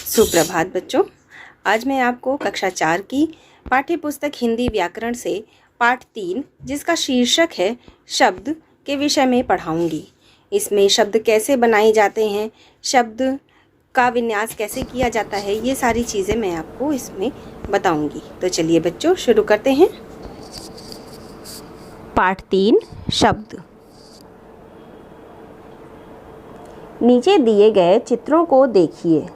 सुप्रभात बच्चों। आज मैं आपको कक्षा 4 की पाठ्य पुस्तक हिंदी व्याकरण से पाठ 3 जिसका शीर्षक है शब्द के विषय में पढ़ाऊंगी। इसमें शब्द कैसे बनाए जाते हैं, शब्द का विन्यास कैसे किया जाता है, ये सारी चीज़ें मैं आपको इसमें बताऊंगी। तो चलिए बच्चों शुरू करते हैं। पाठ 3 शब्द। नीचे दिए गए चित्रों को देखिए।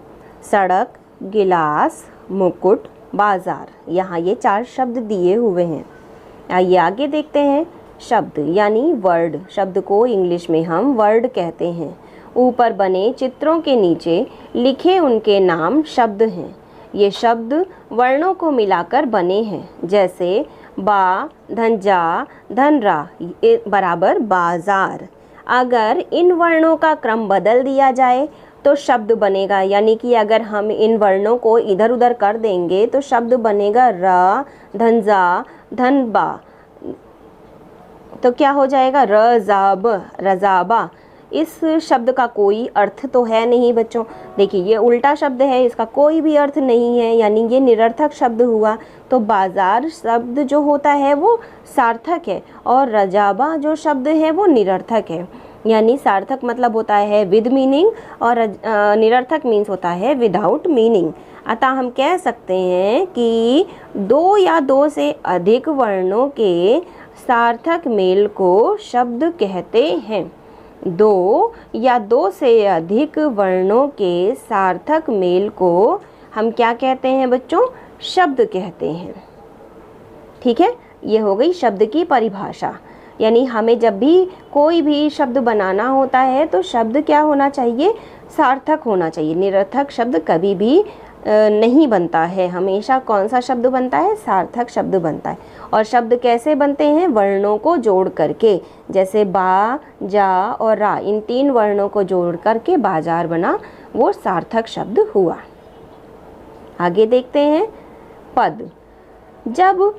सड़क, गिलास, मुकुट, बाजार। यहाँ ये 4 शब्द दिए हुए हैं। आइए आगे देखते हैं। शब्द यानी वर्ड, शब्द को इंग्लिश में हम वर्ड कहते हैं। ऊपर बने चित्रों के नीचे लिखे उनके नाम शब्द हैं। ये शब्द वर्णों को मिलाकर बने हैं, जैसे बा, धनजा, धनरा बराबर बाजार। अगर इन वर्णों का क्रम बदल दिया जाए तो शब्द बनेगा, यानी कि अगर हम इन वर्णों को इधर उधर कर देंगे तो शब्द बनेगा र, धनजा, धनबा। तो क्या हो जाएगा? रजाब, रजाबा। इस शब्द का कोई अर्थ तो है नहीं बच्चों। देखिए ये उल्टा शब्द है, इसका कोई भी अर्थ नहीं है, यानी ये निरर्थक शब्द हुआ। तो बाजार शब्द जो होता है वो सार्थक है और रजाबा जो शब्द है वो निरर्थक है। यानी सार्थक मतलब होता है विद मीनिंग और निरर्थक मीन्स होता है विदाउट मीनिंग। अतः हम कह सकते हैं कि 2 या 2 से अधिक वर्णों के सार्थक मेल को शब्द कहते हैं। 2 या 2 से अधिक वर्णों के सार्थक मेल को हम क्या कहते हैं बच्चों? शब्द कहते हैं। ठीक है, ये हो गई शब्द की परिभाषा। यानी हमें जब भी कोई भी शब्द बनाना होता है तो शब्द क्या होना चाहिए? सार्थक होना चाहिए। निरर्थक शब्द कभी भी नहीं बनता है। हमेशा कौन सा शब्द बनता है? सार्थक शब्द बनता है। और शब्द कैसे बनते हैं? वर्णों को जोड़ करके, जैसे बा, जा और रा, इन 3 वर्णों को जोड़ करके बाजार बना, वो सार्थक शब्द हुआ। आगे देखते हैं। पद। जब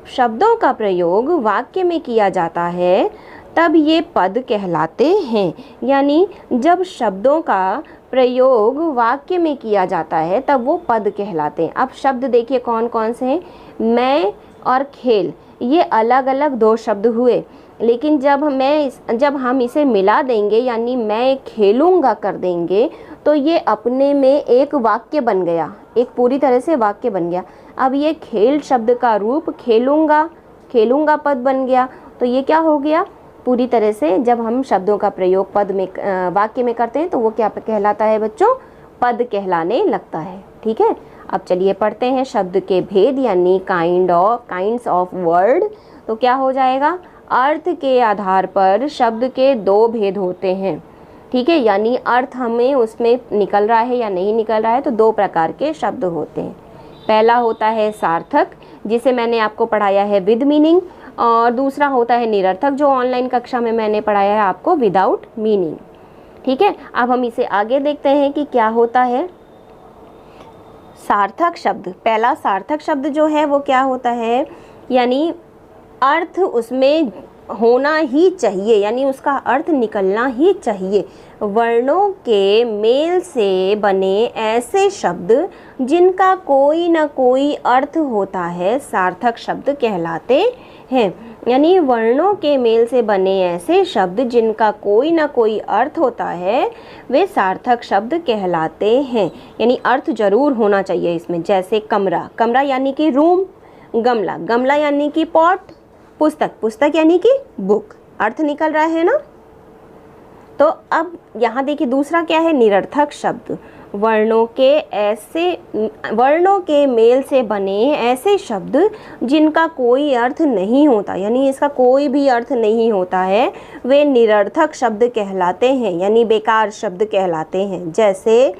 शब्दों का प्रयोग वाक्य में किया जाता है तब ये पद कहलाते हैं। यानी जब शब्दों का प्रयोग वाक्य में किया जाता है तब वो पद कहलाते हैं। अब शब्द देखिए कौन कौन से हैं। मैं और खेल, ये अलग अलग 2 शब्द हुए, लेकिन जब हम इसे मिला देंगे, यानी मैं खेलूँगा कर देंगे, तो ये अपने में एक वाक्य बन गया, एक पूरी तरह से वाक्य बन गया। अब ये खेल शब्द का रूप खेलूँगा, खेलूँगा पद बन गया। तो ये क्या हो गया? पूरी तरह से जब हम शब्दों का प्रयोग पद में वाक्य में करते हैं तो वो क्या कहलाता है बच्चों? पद कहलाने लगता है। ठीक है, अब चलिए पढ़ते हैं शब्द के भेद यानी काइंड्स ऑफ वर्ड। तो क्या हो जाएगा? अर्थ के आधार पर शब्द के 2 भेद होते हैं। ठीक है, यानी अर्थ हमें उसमें निकल रहा है या नहीं निकल रहा है, तो 2 प्रकार के शब्द होते हैं। पहला होता है सार्थक, जिसे मैंने आपको पढ़ाया है विद मीनिंग, और दूसरा होता है निरर्थक, जो ऑनलाइन कक्षा में मैंने पढ़ाया है आपको विदाउट मीनिंग। ठीक है, अब हम इसे आगे देखते हैं कि क्या होता है। सार्थक शब्द, पहला सार्थक शब्द जो है वो क्या होता है? यानी अर्थ उसमें होना ही चाहिए, यानी उसका अर्थ निकलना ही चाहिए। वर्णों के मेल से बने ऐसे शब्द जिनका कोई न कोई अर्थ होता है सार्थक शब्द कहलाते हैं। यानी वर्णों के मेल से बने ऐसे शब्द जिनका कोई न कोई अर्थ होता है वे सार्थक शब्द कहलाते हैं। यानी अर्थ जरूर होना चाहिए इसमें, जैसे कमरा, कमरा यानी कि रूम, गमला, गमला यानी कि पॉट, पुस्तक, पुस्तक यानी कि बुक। अर्थ निकल रहा है ना? तो अब यहाँ देखिए दूसरा क्या है? निरर्थक शब्द। वर्णों के मेल से बने ऐसे शब्द जिनका कोई अर्थ नहीं होता, यानी इसका कोई भी अर्थ नहीं होता है, वे निरर्थक शब्द कहलाते हैं, यानी बेकार शब्द कहलाते हैं। जैसे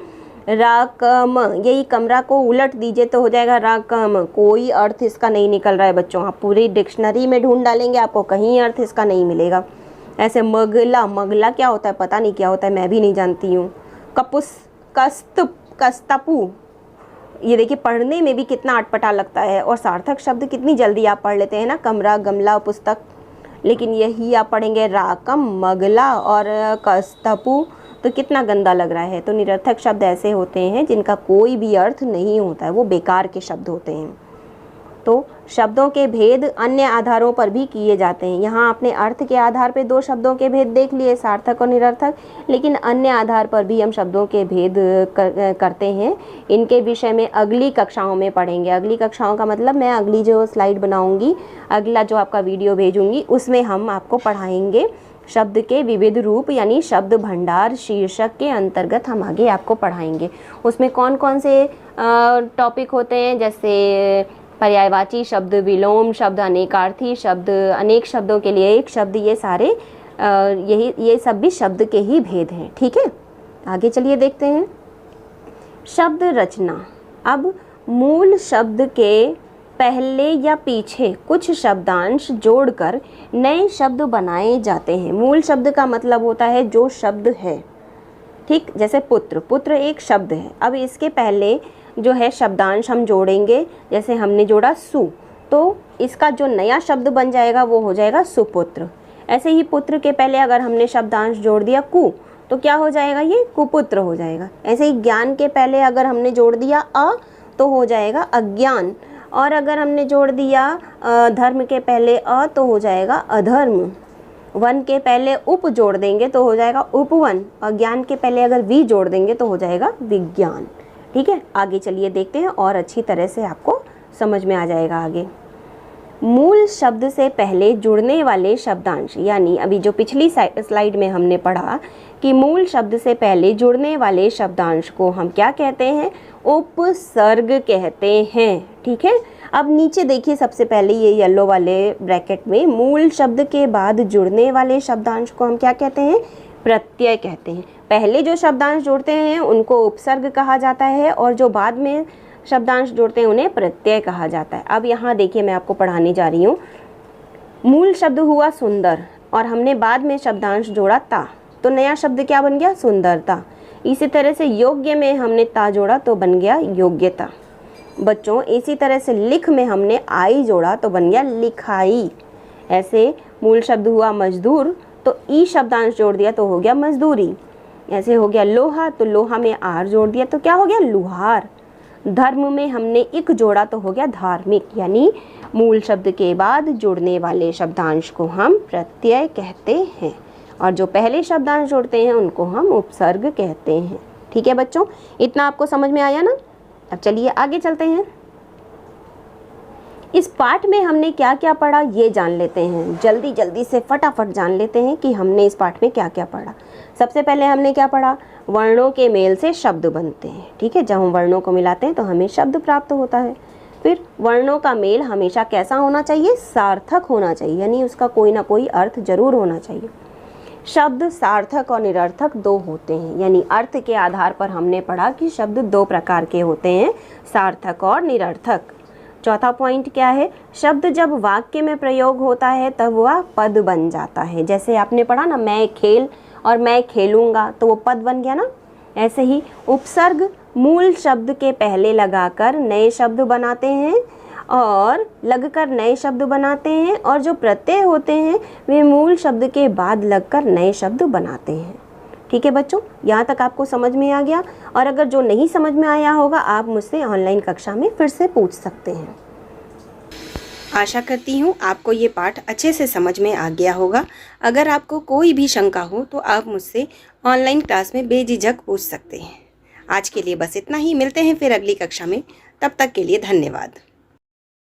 राकम, यही कमरा को उलट दीजिए तो हो जाएगा राकम, कोई अर्थ इसका नहीं निकल रहा है बच्चों। आप पूरी डिक्शनरी में ढूंढ डालेंगे, आपको कहीं अर्थ इसका नहीं मिलेगा। ऐसे मगला, मगला क्या होता है? पता नहीं क्या होता है, मैं भी नहीं जानती हूँ। कपुस, कस्तपू, ये देखिए पढ़ने में भी कितना अटपटा लगता है, और सार्थक शब्द कितनी जल्दी आप पढ़ लेते हैं ना, कमरा, गमला, पुस्तक। लेकिन यही आप पढ़ेंगे राकम, मगला और कस्तपू, तो कितना गंदा लग रहा है। तो निरर्थक शब्द ऐसे होते हैं जिनका कोई भी अर्थ नहीं होता है, वो बेकार के शब्द होते हैं। तो शब्दों के भेद अन्य आधारों पर भी किए जाते हैं। यहाँ आपने अर्थ के आधार पर 2 शब्दों के भेद देख लिए, सार्थक और निरर्थक, लेकिन अन्य आधार पर भी हम शब्दों के भेद करते हैं। इनके विषय में अगली कक्षाओं में पढ़ेंगे। अगली कक्षाओं का मतलब मैं अगली जो स्लाइड बनाऊंगी, अगला जो आपका वीडियो भेजूंगी, उसमें हम आपको पढ़ाएंगे शब्द के विविध रूप, यानी शब्द भंडार शीर्षक के अंतर्गत हम आगे आपको पढ़ाएंगे। उसमें कौन कौन से टॉपिक होते हैं, जैसे पर्यायवाची शब्द, विलोम शब्द, अनेकार्थी शब्द, अनेक शब्दों के लिए एक शब्द, ये सारे ये सब भी शब्द के ही भेद हैं। ठीक है, आगे चलिए देखते हैं शब्द रचना। अब मूल शब्द के पहले या पीछे कुछ शब्दांश जोड़कर नए शब्द बनाए जाते हैं। मूल शब्द का मतलब होता है जो शब्द है, ठीक, जैसे पुत्र, पुत्र एक शब्द है। अब इसके पहले जो है शब्दांश हम जोड़ेंगे, जैसे हमने जोड़ा सु, तो इसका जो नया शब्द बन जाएगा वो हो जाएगा सुपुत्र। ऐसे ही पुत्र के पहले अगर हमने शब्दांश जोड़ दिया कु, तो क्या हो जाएगा, ये कुपुत्र हो जाएगा। ऐसे ही ज्ञान के पहले अगर हमने जोड़ दिया अ, तो हो जाएगा अज्ञान, और अगर हमने जोड़ दिया धर्म के पहले अ, तो हो जाएगा अधर्म। वन के पहले उप जोड़ देंगे तो हो जाएगा उपवन, और ज्ञान के पहले अगर वी जोड़ देंगे तो हो जाएगा विज्ञान। ठीक है, आगे चलिए देखते हैं और अच्छी तरह से आपको समझ में आ जाएगा आगे। मूल शब्द से पहले जुड़ने वाले शब्दांश, यानी अभी जो पिछली स्लाइड में हमने पढ़ा कि मूल शब्द से पहले जुड़ने वाले शब्दांश को हम क्या कहते हैं, उपसर्ग कहते हैं। ठीक है, अब नीचे देखिए, सबसे पहले ये येलो वाले ब्रैकेट में मूल शब्द के बाद जुड़ने वाले शब्दांश को हम क्या कहते हैं, प्रत्यय कहते हैं। पहले जो शब्दांश जोड़ते हैं उनको उपसर्ग कहा जाता है, और जो बाद में शब्दांश जोड़ते हैं उन्हें प्रत्यय कहा जाता है। अब यहाँ देखिए, मैं आपको पढ़ाने जा रही हूँ। मूल शब्द हुआ सुंदर, और हमने बाद में शब्दांश जोड़ा ता, तो नया शब्द क्या बन गया, सुंदरता। इसी तरह से योग्य में हमने ता जोड़ा तो बन गया योग्यता। बच्चों, इसी तरह से लिख में हमने आई जोड़ा तो बन गया लिखाई। ऐसे मूल शब्द हुआ मजदूर, तो ई शब्दांश जोड़ दिया तो हो गया मजदूरी। ऐसे हो गया लोहा, तो लोहा में आर जोड़ दिया तो क्या हो गया, लुहार। धर्म में हमने इक जोड़ा तो हो गया धार्मिक। यानी मूल शब्द के बाद जुड़ने वाले शब्दांश को हम प्रत्यय कहते हैं, और जो पहले शब्दांश जोड़ते हैं उनको हम उपसर्ग कहते हैं। ठीक है बच्चों, इतना आपको समझ में आया ना। अब चलिए आगे चलते हैं। इस पाठ में हमने क्या क्या पढ़ा ये जान लेते हैं। जल्दी जल्दी से फटाफट जान लेते हैं कि हमने इस पाठ में क्या क्या पढ़ा। सबसे पहले हमने क्या पढ़ा, वर्णों के मेल से शब्द बनते हैं। ठीक है, जब हम वर्णों को मिलाते हैं तो हमें शब्द प्राप्त होता है। फिर वर्णों का मेल हमेशा कैसा होना चाहिए, सार्थक होना चाहिए, यानी उसका कोई ना कोई अर्थ जरूर होना चाहिए। शब्द सार्थक और निरर्थक 2 होते हैं, यानी अर्थ के आधार पर हमने पढ़ा कि शब्द 2 प्रकार के होते हैं, सार्थक और निरर्थक। चौथा पॉइंट क्या है, शब्द जब वाक्य में प्रयोग होता है तब वह पद बन जाता है। जैसे आपने पढ़ा ना, मैं खेल और मैं खेलूँगा, तो वो पद बन गया ना। ऐसे ही उपसर्ग मूल शब्द के पहले लगाकर नए शब्द बनाते हैं, और लगकर नए शब्द बनाते हैं, और जो प्रत्यय होते हैं वे मूल शब्द के बाद लगकर नए शब्द बनाते हैं। ठीक है बच्चों, यहाँ तक आपको समझ में आ गया। और अगर जो नहीं समझ में आया होगा आप मुझसे ऑनलाइन कक्षा में फिर से पूछ सकते हैं। आशा करती हूँ आपको ये पाठ अच्छे से समझ में आ गया होगा। अगर आपको कोई भी शंका हो तो आप मुझसे ऑनलाइन क्लास में बेझिझक पूछ सकते हैं। आज के लिए बस इतना ही, मिलते हैं फिर अगली कक्षा में। तब तक के लिए धन्यवाद।